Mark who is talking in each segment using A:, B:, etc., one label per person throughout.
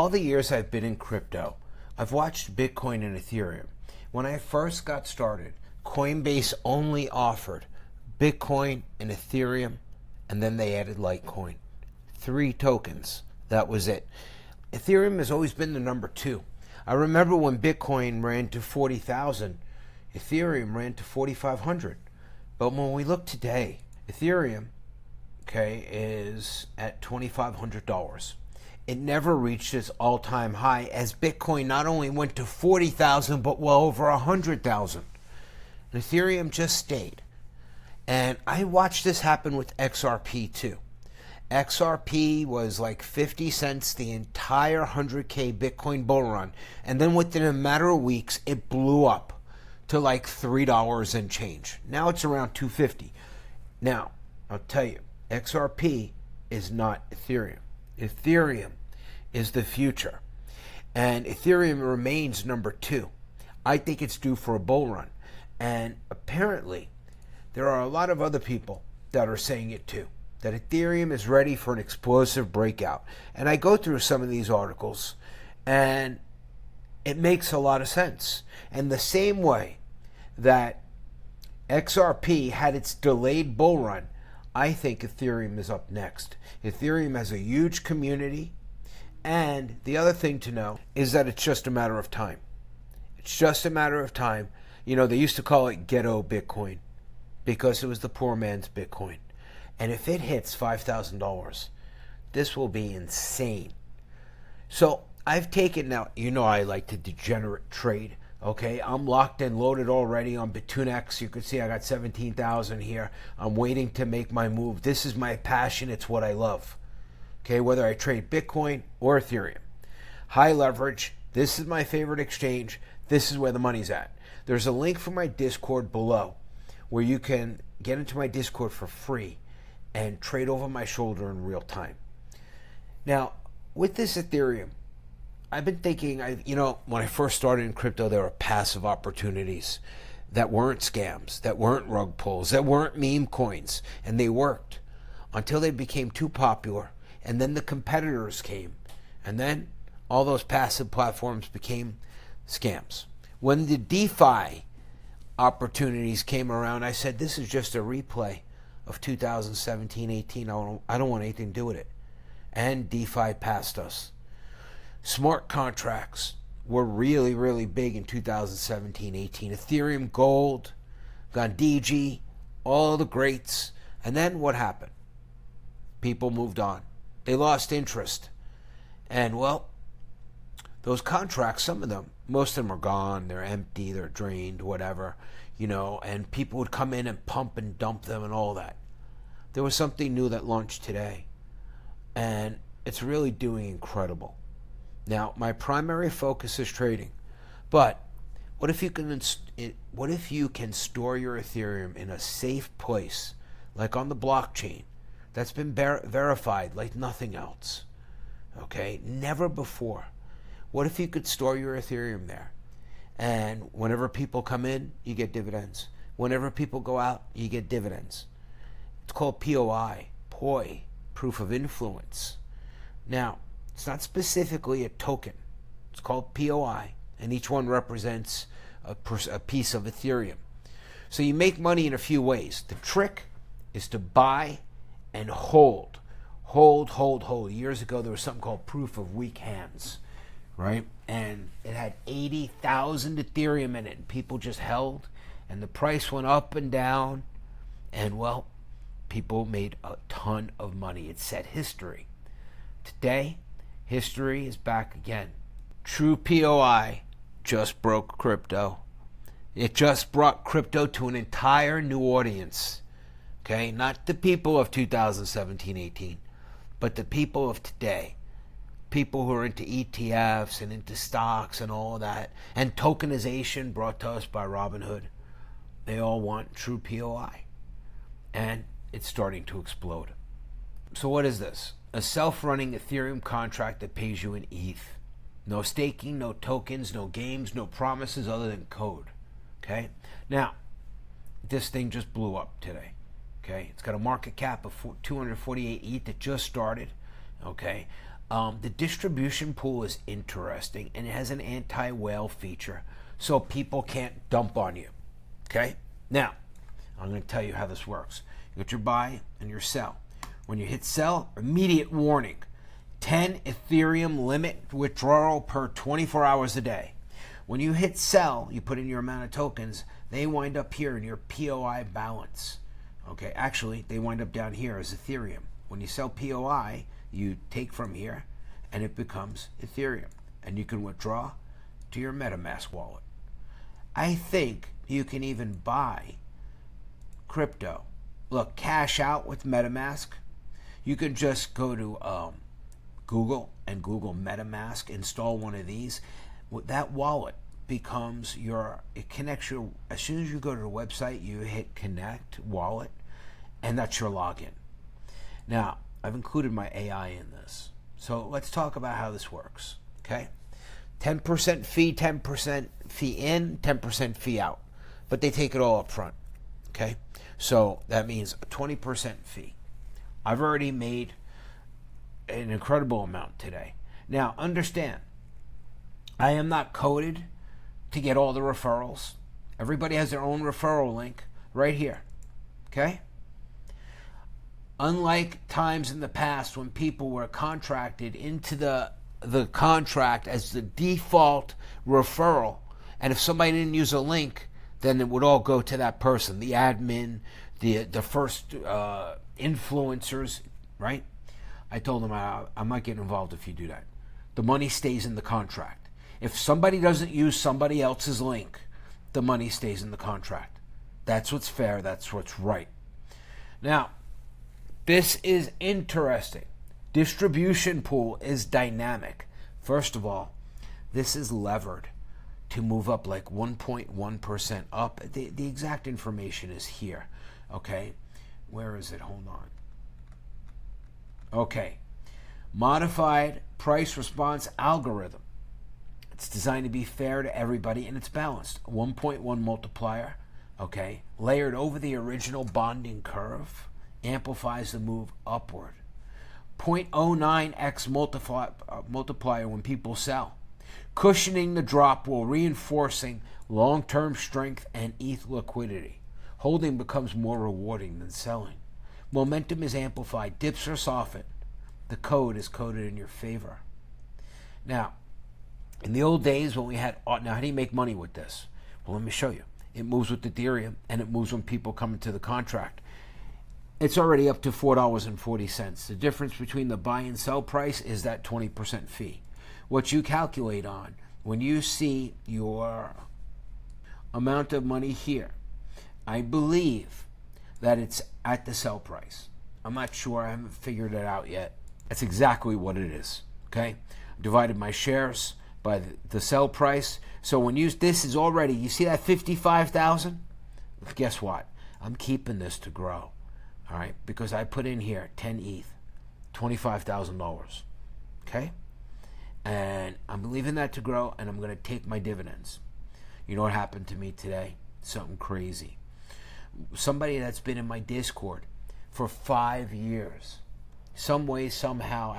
A: all the years I've been in crypto, I've watched Bitcoin and Ethereum. When I first got started, Coinbase only offered Bitcoin and Ethereum, and then they added Litecoin. 3 tokens. That was it. Ethereum has always been the number 2. I remember when Bitcoin ran to 40,000, Ethereum ran to 4,500. But when we look today, Ethereum, is at $2,500. It never reached its all-time high as Bitcoin not only went to 40,000 but well over 100,000. Ethereum just stayed. And I watched this happen with XRP too. XRP was like 50 cents the entire 100K Bitcoin bull run, and then within a matter of weeks it blew up to like $3 and change. Now it's around $2.50. Now, I'll tell you, XRP is not Ethereum. Ethereum is the future. And Ethereum remains number 2. I think it's due for a bull run. And apparently, there are a lot of other people that are saying it too, that Ethereum is ready for an explosive breakout. And I go through some of these articles, and it makes a lot of sense. And the same way that XRP had its delayed bull run, I think Ethereum is up next. Ethereum has a huge community, and the other thing to know is that it's just a matter of time. It's just a matter of time. You know, they used to call it ghetto Bitcoin because it was the poor man's Bitcoin. And if it hits $5,000, this will be insane. So I've taken now, you know I like to degenerate trade. Okay, I'm locked and loaded already on Bitunex. You can see I got 17,000 here. I'm waiting to make my move. This is my passion. It's what I love. Okay, whether I trade Bitcoin or Ethereum. High leverage. This is my favorite exchange. This is where the money's at. There's a link for my Discord below where you can get into my Discord for free and trade over my shoulder in real time. Now, with this Ethereum, I've been thinking, when I first started in crypto, there were passive opportunities that weren't scams, that weren't rug pulls, that weren't meme coins, and they worked until they became too popular, and then the competitors came, and then all those passive platforms became scams. When the DeFi opportunities came around, I said, this is just a replay of 2017-18. I don't want anything to do with it. And DeFi passed us. Smart contracts were really, really big in 2017-18. Ethereum, Gold, Gandhi, all the greats. And then what happened? People moved on. They lost interest. And, well, those contracts, some of them, most of them are gone. They're empty. They're drained, whatever, and people would come in and pump and dump them and all that. There was something new that launched today, and it's really doing incredible. Now, my primary focus is trading, but what if you can store your Ethereum in a safe place, like on the blockchain, that's been verified like nothing else? Okay, never before. What if you could store your Ethereum there, and whenever people come in, you get dividends. Whenever people go out, you get dividends. It's called POI, proof of influence. Now, it's not specifically a token. It's called POI, and each one represents a piece of Ethereum. So you make money in a few ways. The trick is to buy and hold. Hold. Years ago, there was something called proof of weak hands, right? And it had 80,000 Ethereum in it, and people just held, and the price went up and down, and, well, people made a ton of money. It set history. Today, history is back again. True POI just broke crypto. It just brought crypto to an entire new audience. Okay, not the people of 2017-18, but the people of today. People who are into ETFs and into stocks and all of that, and tokenization brought to us by Robinhood. They all want true POI. And it's starting to explode. So what is this? A self-running Ethereum contract that pays you in ETH. No staking, no tokens, no games, no promises other than code. Okay? Now, this thing just blew up today. Okay? It's got a market cap of 248 ETH that just started. Okay? The distribution pool is interesting, and it has an anti-whale feature, so people can't dump on you. Okay? Now, I'm going to tell you how this works. You got your buy and your sell. When you hit sell, immediate warning. 10 Ethereum limit withdrawal per 24 hours a day. When you hit sell, you put in your amount of tokens, they wind up here in your POI balance. Okay, actually, they wind up down here as Ethereum. When you sell POI, you take from here, and it becomes Ethereum. And you can withdraw to your MetaMask wallet. I think you can even buy crypto. Look, cash out with MetaMask. You can just go to Google and Google MetaMask, install one of these. That wallet becomes it connects your, as soon as you go to the website, you hit connect wallet, and that's your login. Now, I've included my AI in this. So let's talk about how this works, okay? 10% fee, 10% fee in, 10% fee out. But they take it all up front, okay? So that means a 20% fee. I've already made an incredible amount today. Now, understand, I am not coded to get all the referrals. Everybody has their own referral link right here, okay? Unlike times in the past when people were contracted into the contract as the default referral, and if somebody didn't use a link, then it would all go to that person, the admin, the first influencers, right? I told them I'm not getting involved if you do that. The money stays in the contract. If somebody doesn't use somebody else's link, the money stays in the contract. That's what's fair. That's what's right. Now, this is interesting. Distribution pool is dynamic. First of all, this is levered to move up like 1.1% up. The exact information is here. Okay, where is it? Hold on. Okay, modified price response algorithm. It's designed to be fair to everybody, and it's balanced. 1.1 multiplier, okay, layered over the original bonding curve, amplifies the move upward. 0.09x multiplier when people sell, cushioning the drop while reinforcing long-term strength and ETH liquidity. Holding becomes more rewarding than selling. Momentum is amplified, dips are softened. The code is coded in your favor. Now, in the old days when we had, now how do you make money with this? Well, let me show you. It moves with Ethereum, and it moves when people come into the contract. It's already up to $4.40. The difference between the buy and sell price is that 20% fee. What you calculate on when you see your amount of money here, I believe that it's at the sell price. I'm not sure. I haven't figured it out yet. That's exactly what it is. Okay? I've divided my shares by the sell price. So when this is already, you see that 55,000? Guess what? I'm keeping this to grow. All right? Because I put in here 10 ETH, $25,000. Okay? And I'm leaving that to grow, and I'm going to take my dividends. You know what happened to me today? Something crazy. Somebody that's been in my Discord for 5 years, some way, somehow,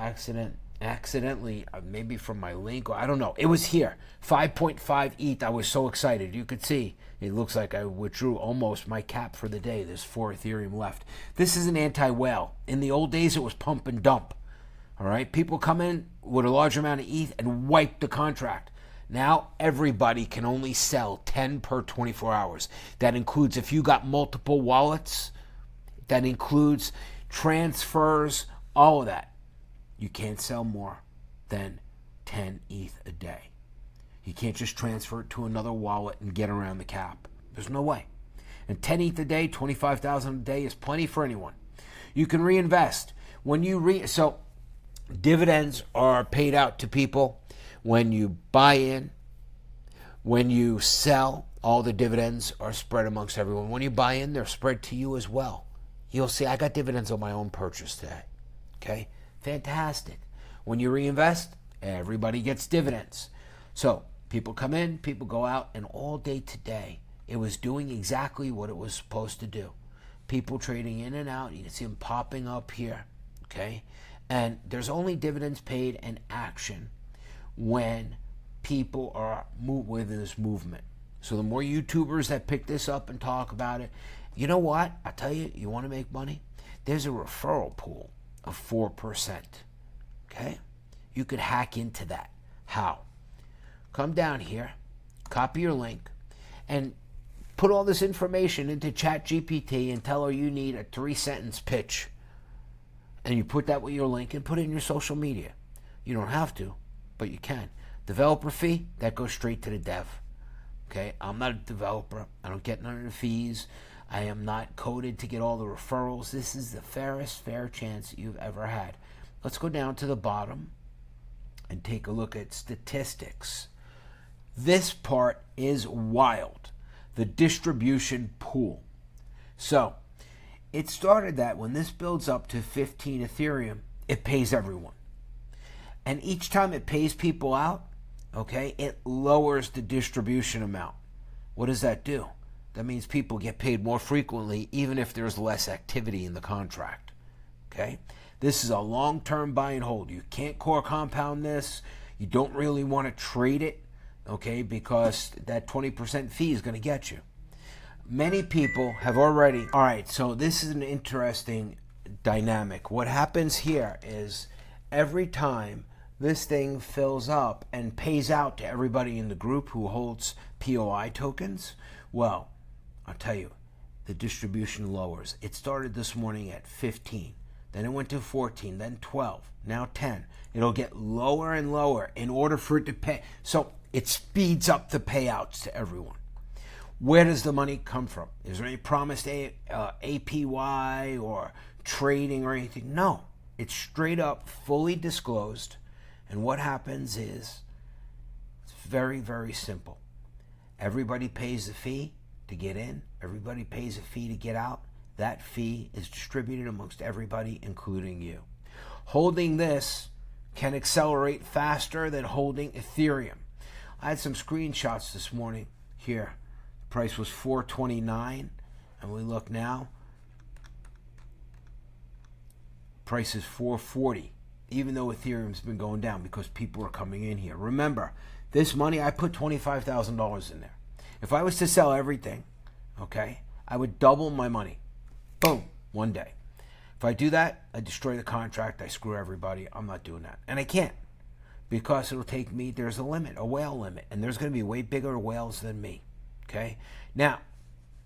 A: accidentally, maybe from my link, or I don't know. It was here, 5.5 ETH. I was so excited. You could see it looks like I withdrew almost my cap for the day. There's 4 Ethereum left. This is an anti-whale. In the old days, it was pump and dump. All right, people come in with a large amount of ETH and wipe the contract. Now everybody can only sell 10 per 24 hours. That includes if you got multiple wallets. That includes transfers, all of that. You can't sell more than 10 ETH a day. You can't just transfer it to another wallet and get around the cap. There's no way. And 10 ETH a day, 25,000 a day is plenty for anyone. You can reinvest. When you so dividends are paid out to people when you buy in. When you sell, all the dividends are spread amongst everyone. When you buy in, they're spread to you as well. You'll see I got dividends on my own purchase today. Okay? Fantastic. When you reinvest, everybody gets dividends. So people come in, people go out, and all day today, it was doing exactly what it was supposed to do. People trading in and out. You can see them popping up here. Okay? And there's only dividends paid and action when people are within this movement. So the more YouTubers that pick this up and talk about it, you know what? I tell you, you want to make money? There's a referral pool of 4%. Okay? You could hack into that. How? Come down here, copy your link, and put all this information into ChatGPT and tell her you need a 3-sentence pitch. And you put that with your link and put it in your social media. You don't have to, but you can. Developer fee, that goes straight to the dev. Okay? I'm not a developer. I don't get none of the fees. I am not coded to get all the referrals. This is the fairest fair chance you've ever had. Let's go down to the bottom and take a look at statistics. This part is wild. The distribution pool. So, it started that when this builds up to 15 Ethereum, it pays everyone. And each time it pays people out, okay, it lowers the distribution amount. What does that do? That means people get paid more frequently, even if there's less activity in the contract. Okay? This is a long-term buy and hold. You can't core compound this. You don't really want to trade it, okay, because that 20% fee is going to get you. Many people have already... All right, so this is an interesting dynamic. What happens here is every time this thing fills up and pays out to everybody in the group who holds POI tokens, well, I'll tell you, the distribution lowers. It started this morning at 15. Then it went to 14, then 12, now 10. It'll get lower and lower in order for it to pay. So it speeds up the payouts to everyone. Where does the money come from? Is there any promised APY or trading or anything? No. It's straight up, fully disclosed. And what happens is, it's very, very simple. Everybody pays the fee to get in. Everybody pays a fee to get out. That fee is distributed amongst everybody, including you. Holding this can accelerate faster than holding Ethereum. I had some screenshots this morning here. The price was $4.29, and we look now. Price is $4.40, even though Ethereum's been going down because people are coming in here. Remember, this money, I put $25,000 in there. If I was to sell everything, okay, I would double my money. Boom, one day. If I do that, I destroy the contract, I screw everybody. I'm not doing that. And I can't, because it'll take me, there's a limit, a whale limit, and there's going to be way bigger whales than me, okay? Now,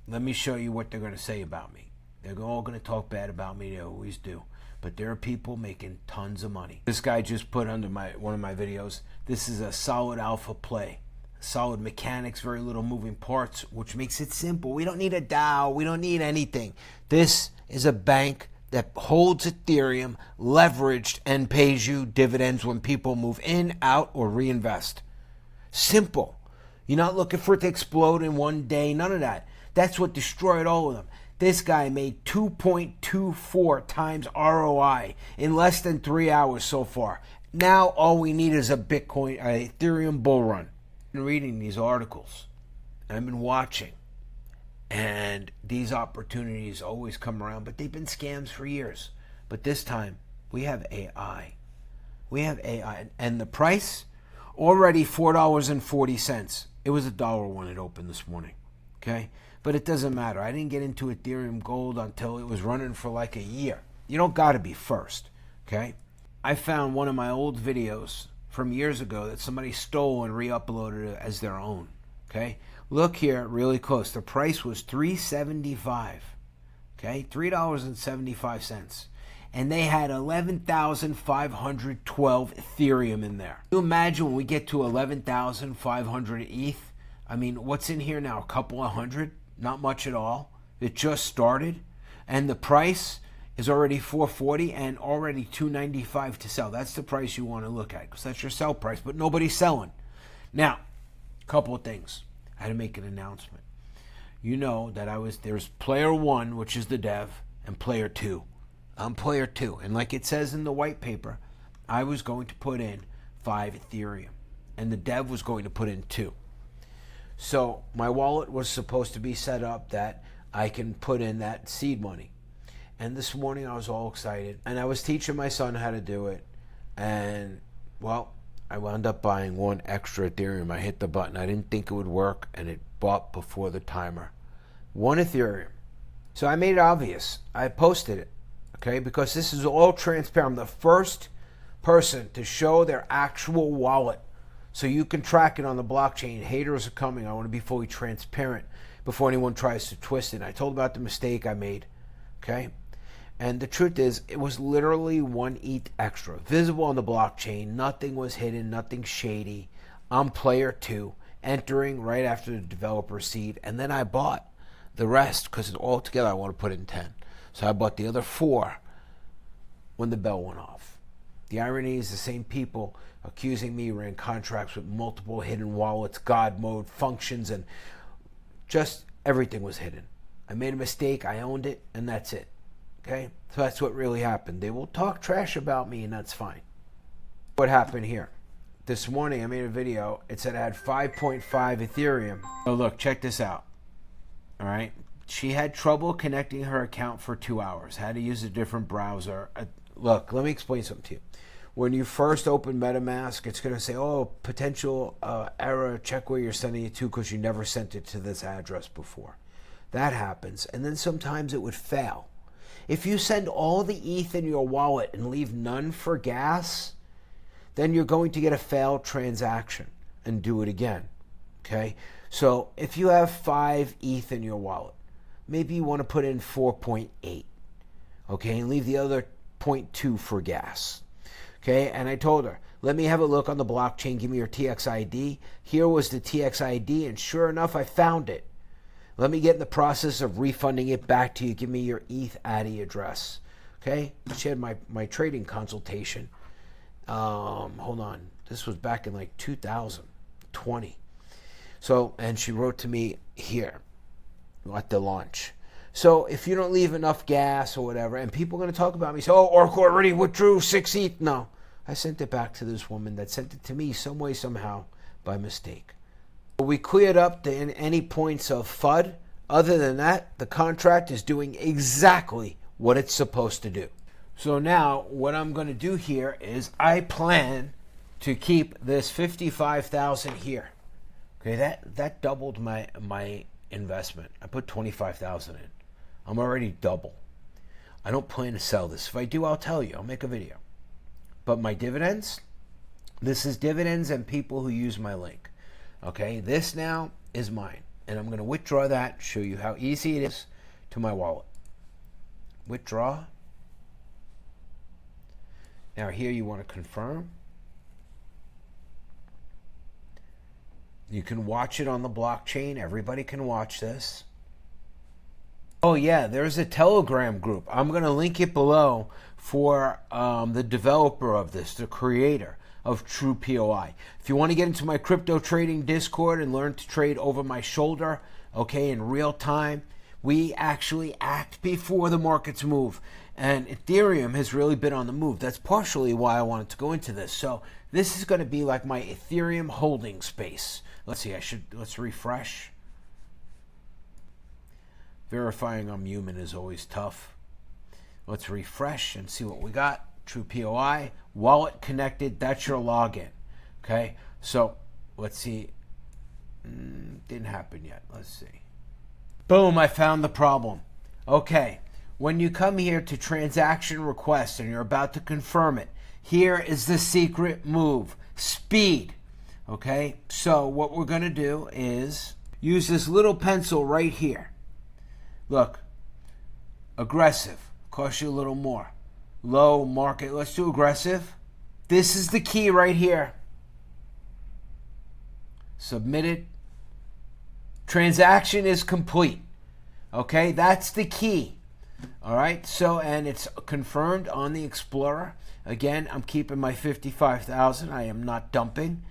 A: let me show you what they're going to say about me. They're all going to talk bad about me, they always do. But there are people making tons of money. This guy just put under one of my videos, this is a solid alpha play. Solid mechanics, very little moving parts, which makes it simple. We don't need a DAO. We don't need anything. This is a bank that holds Ethereum, leveraged, and pays you dividends when people move in, out, or reinvest. Simple. You're not looking for it to explode in one day. None of that. That's what destroyed all of them. This guy made 2.24 times ROI in less than 3 hours so far. Now all we need is a Ethereum bull run. I've been reading these articles, and I've been watching, and these opportunities always come around, but they've been scams for years. But this time, we have AI. We have AI, and the price, already $4.40. It was $1 when it opened this morning, okay? But it doesn't matter. I didn't get into Ethereum Gold until it was running for like a year. You don't got to be first, okay? I found one of my old videos from years ago that somebody stole and re-uploaded it as their own, okay? Look here really close. The price was $3.75, okay? $3.75. And they had 11,512 Ethereum in there. Can you imagine when we get to 11,500 ETH? I mean, what's in here now? A couple of hundred? Not much at all. It just started. And the price is already $4.40 and already $2.95 to sell. That's the price you want to look at because that's your sell price, but nobody's selling. Now, a couple of things. I had to make an announcement. You know that there's player 1, which is the dev, and player 2. I'm player 2. And like it says in the white paper, I was going to put in 5 Ethereum, and the dev was going to put in 2. So my wallet was supposed to be set up that I can put in that seed money. And this morning I was all excited, and I was teaching my son how to do it. And, well, I wound up buying one extra Ethereum. I hit the button. I didn't think it would work, and it bought before the timer. One Ethereum. So I made it obvious. I posted it, okay, because this is all transparent. I'm the first person to show their actual wallet so you can track it on the blockchain. Haters are coming. I want to be fully transparent before anyone tries to twist it. I told about the mistake I made, okay? And the truth is, it was literally 1 ETH extra, visible on the blockchain. Nothing was hidden, nothing shady. I'm player 2, entering right after the developer seed, and then I bought the rest because all together I want to put it in 10. So I bought the other 4 when the bell went off. The irony is the same people accusing me ran contracts with multiple hidden wallets, God mode, functions, and just everything was hidden. I made a mistake, I owned it, and that's it. Okay? So that's what really happened. They will talk trash about me, and that's fine. What happened here? This morning I made a video. It said I had 5.5 Ethereum. Oh, look, check this out. All right? She had trouble connecting her account for 2 hours. Had to use a different browser. Look, let me explain something to you. When you first open MetaMask, it's going to say, oh, potential error, check where you're sending it to because you never sent it to this address before. That happens. And then sometimes it would fail. If you send all the ETH in your wallet and leave none for gas, then you're going to get a failed transaction and do it again. Okay? So if you have 5 ETH in your wallet, maybe you want to put in 4.8. Okay? And leave the other 0.2 for gas. Okay, and I told her, let me have a look on the blockchain, give me your TXID. Here was the TXID, and sure enough, I found it. Let me get in the process of refunding it back to you. Give me your ETH ADDI address. Okay, she had my trading consultation. Hold on, this was back in like 2020. So, and she wrote to me here at the launch. So if you don't leave enough gas or whatever, and people are going to talk about me, say, oh, Oracle already withdrew 6 ETH. No, I sent it back to this woman that sent it to me some way, somehow, by mistake. We cleared up any points of FUD. Other than that, the contract is doing exactly what it's supposed to do. So now what I'm going to do here is I plan to keep this 55,000 here. Okay, that doubled my investment. I put 25,000 in. I'm already double. I don't plan to sell this. If I do, I'll tell you. I'll make a video. But my dividends, this is dividends and people who use my link. Okay, this now is mine. And I'm going to withdraw that, show you how easy it is to my wallet. Withdraw. Now here you want to confirm. You can watch it on the blockchain. Everybody can watch this. Oh yeah, there's a Telegram group. I'm going to link it below for the developer of this, the creator of True POI. If you want to get into my crypto trading Discord and learn to trade over my shoulder, okay, in real time, we actually act before the markets move. And Ethereum has really been on the move. That's partially why I wanted to go into this. So this is going to be like my Ethereum holding space. Let's see, let's refresh. Verifying I'm human is always tough. Let's refresh and see what we got. True POI, wallet connected, that's your login. Okay, so let's see. Didn't happen yet. Let's see. Boom, I found the problem. Okay, when you come here to transaction request and you're about to confirm it, here is the secret move, speed. Okay, so what we're going to do is use this little pencil right here. Look, aggressive, costs you a little more. Low market, let's do aggressive. This is the key right here. Submitted. Transaction is complete. Okay, that's the key. All right, so, and it's confirmed on the Explorer. Again, I'm keeping my 55,000. I am not dumping.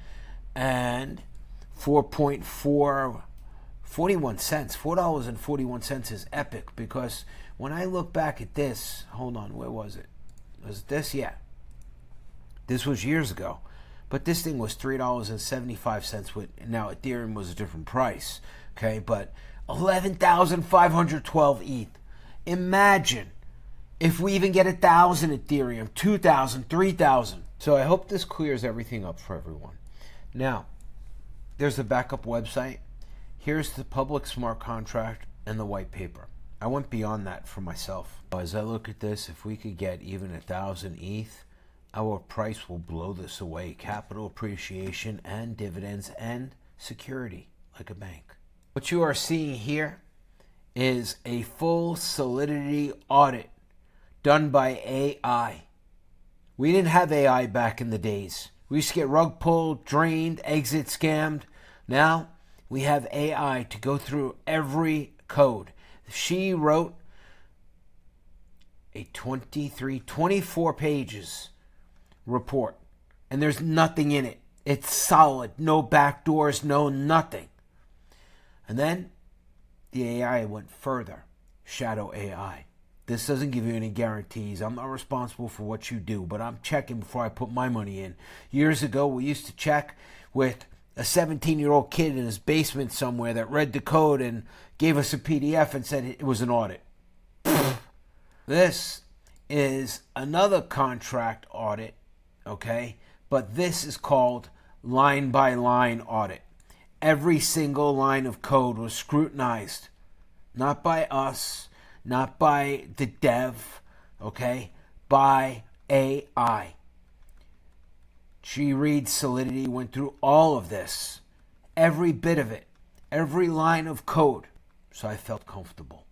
A: And 4.41 cents. $4.41 is epic because when I look back at this, hold on, where was it? Was this? Yeah. This was years ago. But this thing was $3.75 with, now Ethereum was a different price. Okay, but 11,512 ETH. Imagine If we even get 1,000 Ethereum, 2,000, 3,000. So I hope this clears everything up for everyone. Now, there's the backup website. Here's the public smart contract and the white paper. I went beyond that for myself. As I look at this, if we could get even 1,000 ETH, our price will blow this away. Capital appreciation and dividends and security like a bank. What you are seeing here is a full Solidity audit done by AI. We didn't have AI back in the days. We used to get rug pulled, drained, exit scammed. Now we have AI to go through every code. She wrote a 24 pages report, and there's nothing in it. It's solid, no backdoors, no nothing. And then the AI went further, shadow AI. This doesn't give you any guarantees. I'm not responsible for what you do, but I'm checking before I put my money in. Years ago, we used to check with a 17-year-old kid in his basement somewhere that read the code and gave us a PDF and said it was an audit. This is another contract audit, okay? But this is called line-by-line audit. Every single line of code was scrutinized, not by us, not by the dev, okay? By AI. She reads Solidity, went through all of this, every bit of it, every line of code. So I felt comfortable.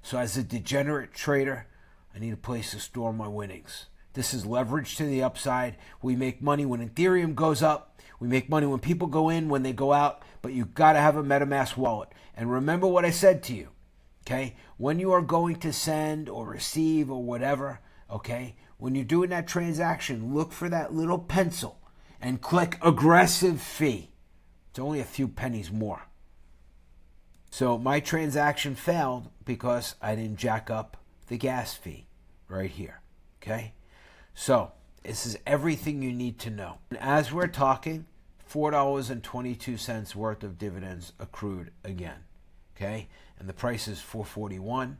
A: So as a degenerate trader, I need a place to store my winnings. This is leverage to the upside. We make money when Ethereum goes up. We make money when people go in, when they go out. But you got to have a MetaMask wallet. And remember what I said to you. Okay, when you are going to send or receive or whatever, okay, when you're doing that transaction, look for that little pencil and click aggressive fee. It's only a few pennies more. So my transaction failed because I didn't jack up the gas fee right here, okay? So this is everything you need to know. And as we're talking, $4.22 worth of dividends accrued again. Okay, and the price is $4.41.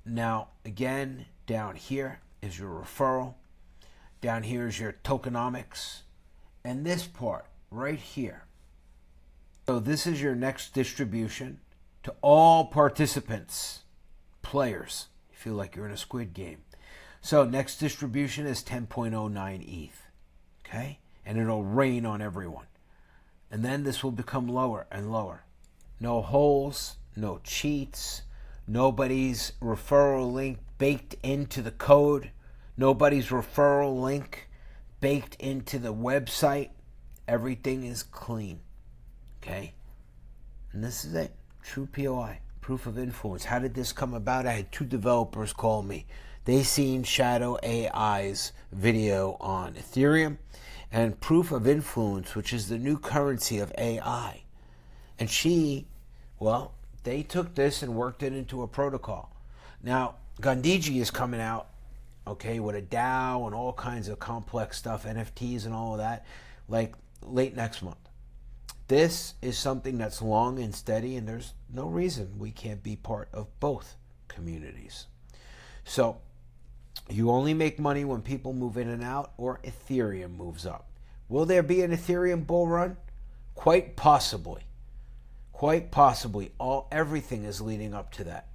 A: Now, again, down here is your referral. Down here is your tokenomics. And this part right here. So this is your next distribution to all participants, players. You feel like you're in a Squid Game. So next distribution is 10.09 ETH. Okay, and it'll rain on everyone. And then this will become lower and lower. No holes, no cheats, nobody's referral link baked into the code, nobody's referral link baked into the website. Everything is clean, okay? And this is it, true POI, proof of influence. How did this come about? I had 2 developers call me. They seen Shadow AI's video on Ethereum and proof of influence, which is the new currency of AI. And they took this and worked it into a protocol. Now, Gandhiji is coming out, okay, with a DAO and all kinds of complex stuff, NFTs and all of that, like late next month. This is something that's long and steady, and there's no reason we can't be part of both communities. So, you only make money when people move in and out or Ethereum moves up. Will there be an Ethereum bull run? Quite possibly. Quite possibly. Everything is leading up to that.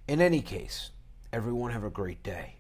A: In any case, everyone have a great day.